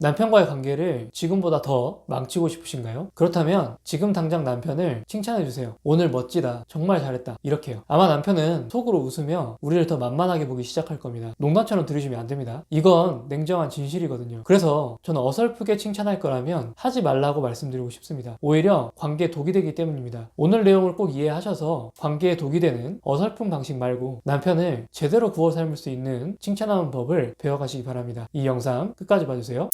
남편과의 관계를 지금보다 더 망치고 싶으신가요? 그렇다면 지금 당장 남편을 칭찬해주세요. 오늘 멋지다. 정말 잘했다. 이렇게요. 아마 남편은 속으로 웃으며 우리를 더 만만하게 보기 시작할 겁니다. 농담처럼 들으시면 안 됩니다. 이건 냉정한 진실이거든요. 그래서 저는 어설프게 칭찬할 거라면 하지 말라고 말씀드리고 싶습니다. 오히려 관계에 독이 되기 때문입니다. 오늘 내용을 꼭 이해하셔서 관계에 독이 되는 어설픈 방식 말고 남편을 제대로 구워 삶을 수 있는 칭찬하는 법을 배워가시기 바랍니다. 이 영상 끝까지 봐주세요.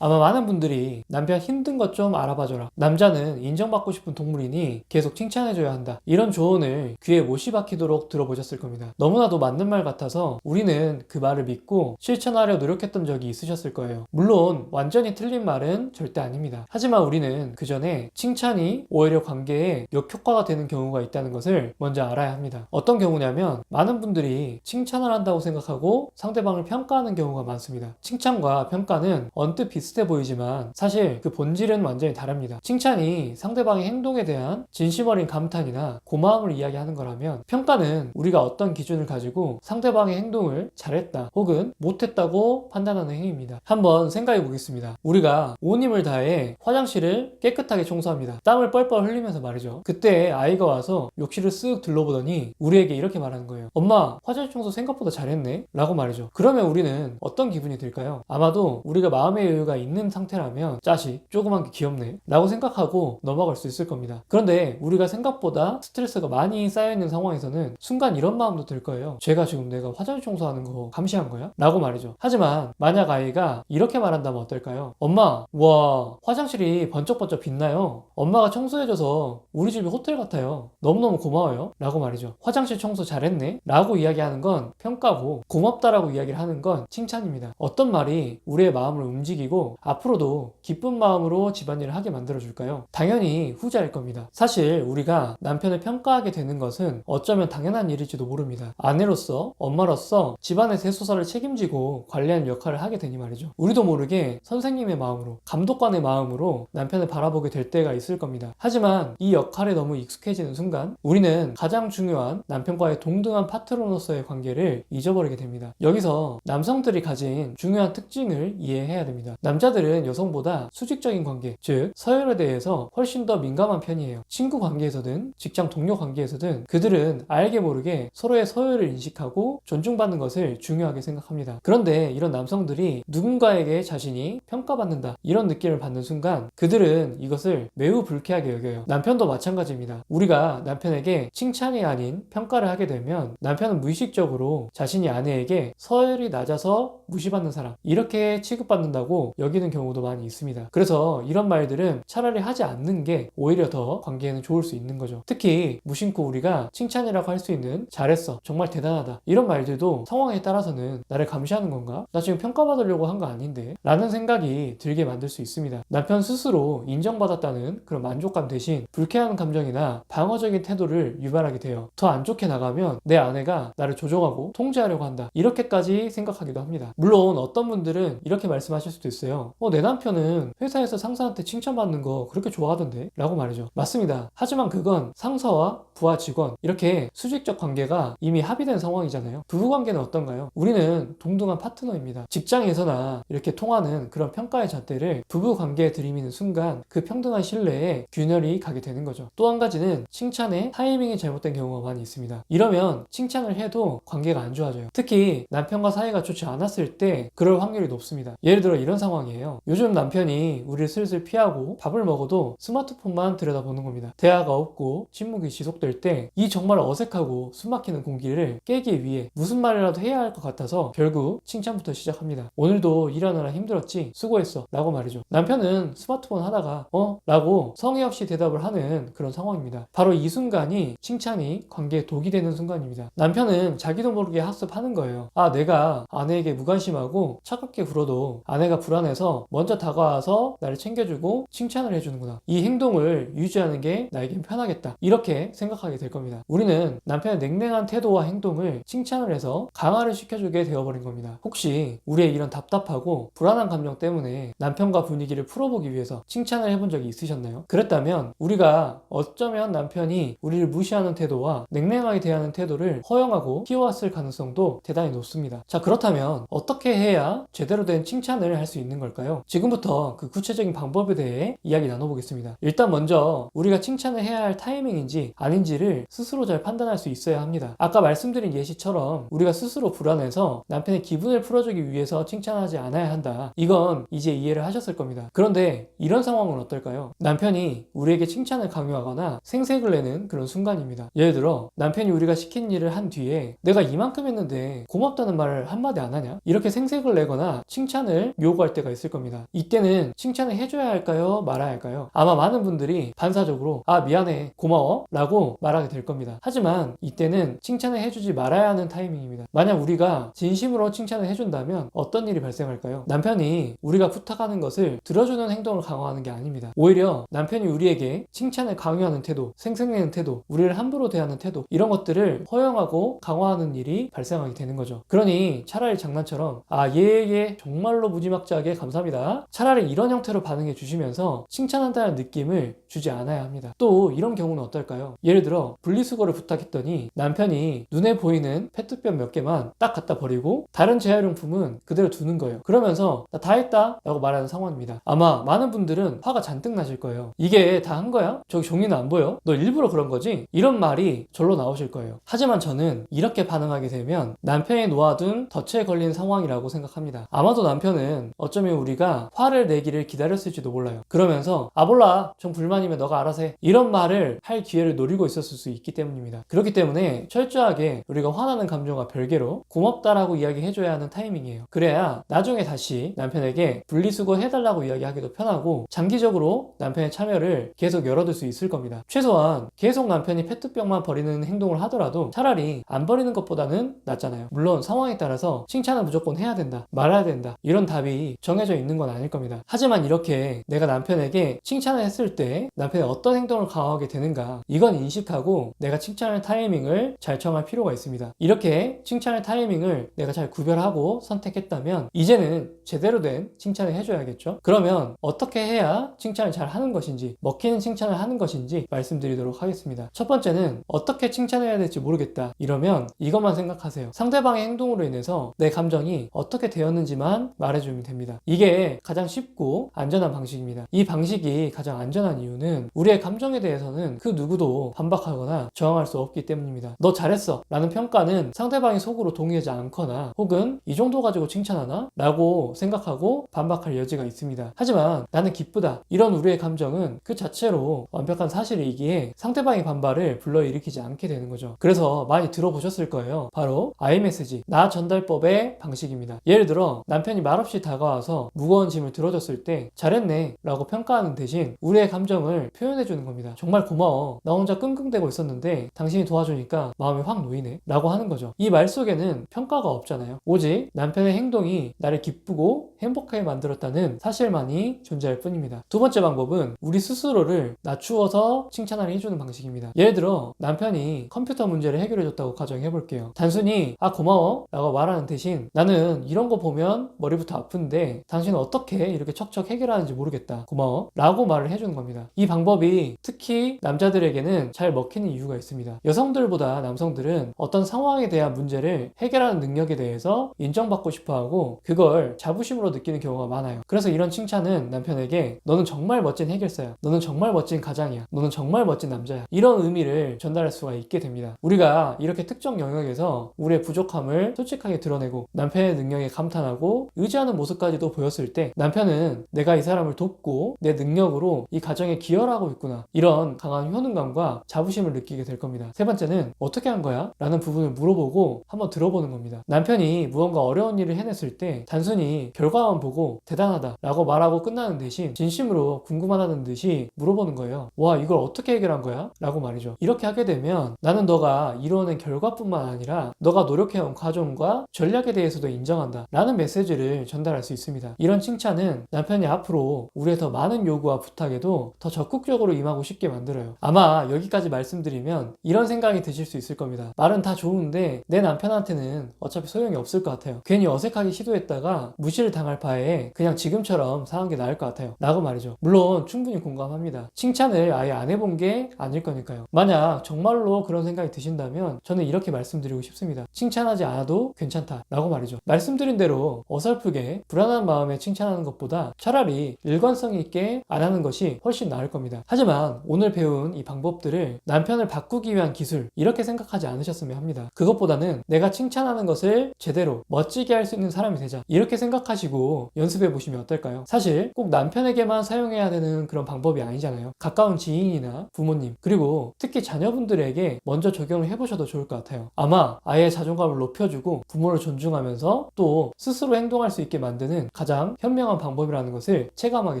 아마 많은 분들이 남편 힘든 것 좀 알아봐줘라. 남자는 인정받고 싶은 동물이니 계속 칭찬해줘야 한다. 이런 조언을 귀에 못이 박히도록 들어보셨을 겁니다. 너무나도 맞는 말 같아서 우리는 그 말을 믿고 실천하려 노력했던 적이 있으셨을 거예요. 물론 완전히 틀린 말은 절대 아닙니다. 하지만 우리는 그 전에 칭찬이 오히려 관계에 역효과가 되는 경우가 있다는 것을 먼저 알아야 합니다. 어떤 경우냐면 많은 분들이 칭찬을 한다고 생각하고 상대방을 평가하는 경우가 많습니다. 칭찬과 평가는 언뜻 비슷해 보이지만 사실 그 본질은 완전히 다릅니다. 칭찬이 상대방의 행동에 대한 진심 어린 감탄이나 고마움을 이야기하는 거라면 평가는 우리가 어떤 기준을 가지고 상대방의 행동을 잘했다 혹은 못했다고 판단하는 행위입니다. 한번 생각해 보겠습니다. 우리가 온 힘을 다해 화장실을 깨끗하게 청소합니다. 땀을 뻘뻘 흘리면서 말이죠. 그때 아이가 와서 욕실을 쓱 둘러보더니 우리에게 이렇게 말하는 거예요. 엄마, 화장실 청소 생각보다 잘했네? 라고 말이죠. 그러면 우리는 어떤 기분이 들까요? 아마도 우리가 마음의 여유가 있는 상태라면 자식 조그만 게 귀엽네 라고 생각하고 넘어갈 수 있을 겁니다. 그런데 우리가 생각보다 스트레스가 많이 쌓여있는 상황에서는 순간 이런 마음도 들 거예요. 쟤가 지금 내가 화장실 청소하는 거 감시한 거야? 라고 말이죠. 하지만 만약 아이가 이렇게 말한다면 어떨까요? 엄마, 와, 화장실이 번쩍번쩍 빛나요. 엄마가 청소해줘서 우리 집이 호텔 같아요. 너무너무 고마워요. 라고 말이죠. 화장실 청소 잘했네? 라고 이야기하는 건 평가고 고맙다라고 이야기를 하는 건 칭찬입니다. 어떤 말이 우리의 마음을 움직이고 앞으로도 기쁜 마음으로 집안일을 하게 만들어줄까요? 당연히 후자일 겁니다. 사실 우리가 남편을 평가하게 되는 것은 어쩌면 당연한 일일지도 모릅니다. 아내로서, 엄마로서 집안의 대소사를 책임지고 관리하는 역할을 하게 되니 말이죠. 우리도 모르게 선생님의 마음으로, 감독관의 마음으로 남편을 바라보게 될 때가 있을 겁니다. 하지만 이 역할에 너무 익숙해지는 순간 우리는 가장 중요한 남편과의 동등한 파트너로서의 관계를 잊어버리게 됩니다. 여기서 남성들이 가진 중요한 특징을 이해해야 됩니다. 남자들은 여성보다 수직적인 관계, 즉 서열에 대해서 훨씬 더 민감한 편이에요. 친구 관계에서든 직장 동료 관계에서든 그들은 알게 모르게 서로의 서열을 인식하고 존중받는 것을 중요하게 생각합니다. 그런데 이런 남성들이 누군가에게 자신이 평가받는다 이런 느낌을 받는 순간 그들은 이것을 매우 불쾌하게 여겨요. 남편도 마찬가지입니다. 우리가 남편에게 칭찬이 아닌 평가를 하게 되면 남편은 무의식적으로 자신이 아내에게 서열이 낮아서 무시받는 사람 이렇게 취급받는다고 여기는 경우도 많이 있습니다. 그래서 이런 말들은 차라리 하지 않는 게 오히려 더 관계에는 좋을 수 있는 거죠. 특히 무심코 우리가 칭찬이라고 할 수 있는 잘했어, 정말 대단하다 이런 말들도 상황에 따라서는 나를 감시하는 건가? 나 지금 평가받으려고 한 거 아닌데? 라는 생각이 들게 만들 수 있습니다. 남편 스스로 인정받았다는 그런 만족감 대신 불쾌한 감정이나 방어적인 태도를 유발하게 돼요. 더 안 좋게 나가면 내 아내가 나를 조종하고 통제하려고 한다 이렇게까지 생각하기도 합니다. 물론 어떤 분들은 이렇게 말씀하실 수도 있어요. 내 남편은 회사에서 상사한테 칭찬받는 거 그렇게 좋아하던데? 라고 말이죠. 맞습니다. 하지만 그건 상사와 부하 직원 이렇게 수직적 관계가 이미 합의된 상황이잖아요. 부부관계는 어떤가요? 우리는 동등한 파트너입니다. 직장에서나 이렇게 통하는 그런 평가의 잣대를 부부관계에 들이미는 순간 그 평등한 신뢰에 균열이 가게 되는 거죠. 또 한 가지는 칭찬의 타이밍이 잘못된 경우가 많이 있습니다. 이러면 칭찬을 해도 관계가 안 좋아져요. 특히 남편과 사이가 좋지 않았을 때 그럴 확률이 높습니다. 예를 들어 이런 상황이에요. 요즘 남편이 우리를 슬슬 피하고 밥을 먹어도 스마트폰만 들여다보는 겁니다. 대화가 없고 침묵이 지속될 때 이 정말 어색하고 숨막히는 공기를 깨기 위해 무슨 말이라도 해야 할 것 같아서 결국 칭찬부터 시작합니다. 오늘도 일하느라 힘들었지? 수고했어 라고 말이죠. 남편은 스마트폰 하다가 라고 성의 없이 대답을 하는 그런 상황입니다. 바로 이 순간이 칭찬이 관계에 독이 되는 순간입니다. 남편은 자기도 모르게 학습하는 거예요. 내가 아내에게 무관심하고 차갑게 굴어도 아내가 불안해 불안해서 먼저 다가와서 나를 챙겨주고 칭찬을 해주는구나. 이 행동을 유지하는 게 나에겐 편하겠다. 이렇게 생각하게 될 겁니다. 우리는 남편의 냉랭한 태도와 행동을 칭찬을 해서 강화를 시켜주게 되어버린 겁니다. 혹시 우리의 이런 답답하고 불안한 감정 때문에 남편과 분위기를 풀어보기 위해서 칭찬을 해본 적이 있으셨나요? 그랬다면 우리가 어쩌면 남편이 우리를 무시하는 태도와 냉랭하게 대하는 태도를 허용하고 키워왔을 가능성도 대단히 높습니다. 자, 그렇다면 어떻게 해야 제대로 된 칭찬을 할 수 있는 걸까요? 지금부터 그 구체적인 방법에 대해 이야기 나눠보겠습니다. 일단 먼저 우리가 칭찬을 해야 할 타이밍인지 아닌지를 스스로 잘 판단할 수 있어야 합니다. 아까 말씀드린 예시처럼 우리가 스스로 불안해서 남편의 기분을 풀어주기 위해서 칭찬하지 않아야 한다. 이건 이제 이해를 하셨을 겁니다. 그런데 이런 상황은 어떨까요? 남편이 우리에게 칭찬을 강요하거나 생색을 내는 그런 순간입니다. 예를 들어 남편이 우리가 시킨 일을 한 뒤에 내가 이만큼 했는데 고맙다는 말을 한마디 안 하냐? 이렇게 생색을 내거나 칭찬을 요구할 때가 있을 겁니다. 이때는 칭찬을 해줘야 할까요? 말아야 할까요? 아마 많은 분들이 반사적으로 아 미안해 고마워 라고 말하게 될 겁니다. 하지만 이때는 칭찬을 해주지 말아야 하는 타이밍입니다. 만약 우리가 진심으로 칭찬을 해준다면 어떤 일이 발생할까요? 남편이 우리가 부탁하는 것을 들어주는 행동을 강화하는 게 아닙니다. 오히려 남편이 우리에게 칭찬을 강요하는 태도, 생색내는 태도, 우리를 함부로 대하는 태도 이런 것들을 허용하고 강화하는 일이 발생하게 되는 거죠. 그러니 차라리 장난처럼 아 예 정말로 무지막지하게 감사합니다. 차라리 이런 형태로 반응해 주시면서 칭찬한다는 느낌을 주지 않아야 합니다. 또 이런 경우는 어떨까요? 예를 들어 분리수거를 부탁했더니 남편이 눈에 보이는 페트병 몇 개만 딱 갖다 버리고 다른 재활용품은 그대로 두는 거예요. 그러면서 나 다 했다 라고 말하는 상황입니다. 아마 많은 분들은 화가 잔뜩 나실 거예요. 이게 다 한 거야? 저기 종이는 안 보여? 너 일부러 그런 거지? 이런 말이 절로 나오실 거예요. 하지만 저는 이렇게 반응하게 되면 남편이 놓아둔 덫에 걸린 상황이라고 생각합니다. 아마도 남편은 어쩌면 우리가 화를 내기를 기다렸을지도 몰라요. 그러면서 아 몰라 좀 불만이면 너가 알아서 해 이런 말을 할 기회를 노리고 있었을 수 있기 때문입니다. 그렇기 때문에 철저하게 우리가 화나는 감정과 별개로 고맙다라고 이야기해줘야 하는 타이밍이에요. 그래야 나중에 다시 남편에게 분리수거 해달라고 이야기하기도 편하고 장기적으로 남편의 참여를 계속 열어둘 수 있을 겁니다. 최소한 계속 남편이 페트병만 버리는 행동을 하더라도 차라리 안 버리는 것보다는 낫잖아요. 물론 상황에 따라서 칭찬은 무조건 해야 된다, 말아야 된다 이런 답이 정해져 있는 건 아닐 겁니다. 하지만 이렇게 내가 남편에게 칭찬을 했을 때 남편이 어떤 행동을 강화하게 되는가 이건 인식하고 내가 칭찬할 타이밍을 잘 정할 필요가 있습니다. 이렇게 칭찬할 타이밍을 내가 잘 구별하고 선택했다면 이제는 제대로 된 칭찬을 해줘야겠죠. 그러면 어떻게 해야 칭찬을 잘 하는 것인지 먹히는 칭찬을 하는 것인지 말씀드리도록 하겠습니다. 첫 번째는 어떻게 칭찬해야 될지 모르겠다 이러면 이것만 생각하세요. 상대방의 행동으로 인해서 내 감정이 어떻게 되었는지만 말해주면 됩니다. 이게 가장 쉽고 안전한 방식입니다. 이 방식이 가장 안전한 이유는 우리의 감정에 대해서는 그 누구도 반박하거나 저항할 수 없기 때문입니다. 너 잘했어 라는 평가는 상대방이 속으로 동의하지 않거나 혹은 이 정도 가지고 칭찬하나? 라고 생각하고 반박할 여지가 있습니다. 하지만 나는 기쁘다 이런 우리의 감정은 그 자체로 완벽한 사실이기에 상대방의 반발을 불러일으키지 않게 되는 거죠. 그래서 많이 들어보셨을 거예요. 바로 iMessage 나 전달법의 방식입니다. 예를 들어 남편이 말없이 다가와서 무거운 짐을 들어줬을 때 잘했네 라고 평가하는 대신 우리의 감정을 표현해주는 겁니다. 정말 고마워. 나 혼자 끙끙대고 있었는데 당신이 도와주니까 마음이 확 놓이네 라고 하는 거죠. 이 말 속에는 평가가 없잖아요. 오직 남편의 행동이 나를 기쁘고 행복하게 만들었다는 사실만이 존재할 뿐입니다. 두 번째 방법은 우리 스스로를 낮추어서 칭찬을 해주는 방식입니다. 예를 들어 남편이 컴퓨터 문제를 해결해줬다고 가정해볼게요. 단순히 아 고마워 라고 말하는 대신 나는 이런 거 보면 머리부터 아픈데 당신은 어떻게 이렇게 척척 해결하는지 모르겠다 고마워 라고 말을 해주는 겁니다. 이 방법이 특히 남자들에게는 잘 먹히는 이유가 있습니다. 여성들보다 남성들은 어떤 상황에 대한 문제를 해결하는 능력에 대해서 인정받고 싶어하고 그걸 자부심으로 느끼는 경우가 많아요. 그래서 이런 칭찬은 남편에게 너는 정말 멋진 해결사야, 너는 정말 멋진 가장이야, 너는 정말 멋진 남자야 이런 의미를 전달할 수가 있게 됩니다. 우리가 이렇게 특정 영역에서 우리의 부족함을 솔직하게 드러내고 남편의 능력에 감탄하고 의지하는 모습까지도 보였을 때 남편은 내가 이 사람을 돕고 내 능력으로 이 가정에 기여를 하고 있구나 이런 강한 효능감과 자부심을 느끼게 될 겁니다. 세 번째는 어떻게 한 거야? 라는 부분을 물어보고 한번 들어보는 겁니다. 남편이 무언가 어려운 일을 해냈을 때 단순히 결과만 보고 대단하다 라고 말하고 끝나는 대신 진심으로 궁금하다는 듯이 물어보는 거예요. 와 이걸 어떻게 해결한 거야? 라고 말이죠. 이렇게 하게 되면 나는 너가 이루어낸 결과뿐만 아니라 너가 노력해온 과정과 전략에 대해서도 인정한다 라는 메시지를 전달할 수 있습니다. 있습니다. 이런 칭찬은 남편이 앞으로 우리의 더 많은 요구와 부탁에도 더 적극적으로 임하고 싶게 만들어요. 아마 여기까지 말씀드리면 이런 생각이 드실 수 있을 겁니다. 말은 다 좋은데 내 남편한테는 어차피 소용이 없을 것 같아요. 괜히 어색하게 시도했다가 무시를 당할 바에 그냥 지금처럼 사는 게 나을 것 같아요. 라고 말이죠. 물론 충분히 공감합니다. 칭찬을 아예 안 해본 게 아닐 거니까요. 만약 정말로 그런 생각이 드신다면 저는 이렇게 말씀드리고 싶습니다. 칭찬하지 않아도 괜찮다 라고 말이죠. 말씀드린 대로 어설프게 불안한 마음에 칭찬하는 것보다 차라리 일관성 있게 안 하는 것이 훨씬 나을 겁니다. 하지만 오늘 배운 이 방법들을 남편을 바꾸기 위한 기술 이렇게 생각하지 않으셨으면 합니다. 그것보다는 내가 칭찬하는 것을 제대로 멋지게 할 수 있는 사람이 되자 이렇게 생각하시고 연습해 보시면 어떨까요? 사실 꼭 남편에게만 사용해야 되는 그런 방법이 아니잖아요. 가까운 지인이나 부모님 그리고 특히 자녀분들에게 먼저 적용을 해보셔도 좋을 것 같아요. 아마 아이의 자존감을 높여주고 부모를 존중하면서 또 스스로 행동할 수 있게 만드는 가장 현명한 방법이라는 것을 체감하게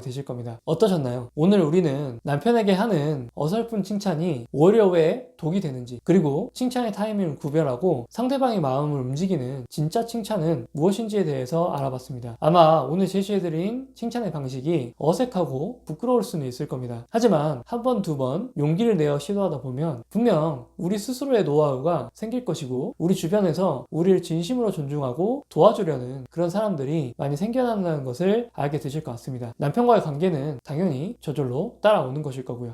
되실 겁니다. 어떠셨나요? 오늘 우리는 남편에게 하는 어설픈 칭찬이 오히려 왜 독이 되는지 그리고 칭찬의 타이밍을 구별하고 상대방의 마음을 움직이는 진짜 칭찬은 무엇인지에 대해서 알아봤습니다. 아마 오늘 제시해드린 칭찬의 방식이 어색하고 부끄러울 수는 있을 겁니다. 하지만 한 번, 두 번 용기를 내어 시도하다 보면 분명 우리 스스로의 노하우가 생길 것이고 우리 주변에서 우리를 진심으로 존중하고 도와주려는 그런 사람들이 많이 생겨난다는 것을 알게 되실 것 같습니다. 남편과의 관계는 당연히 저절로 따라오는 것일 거고요.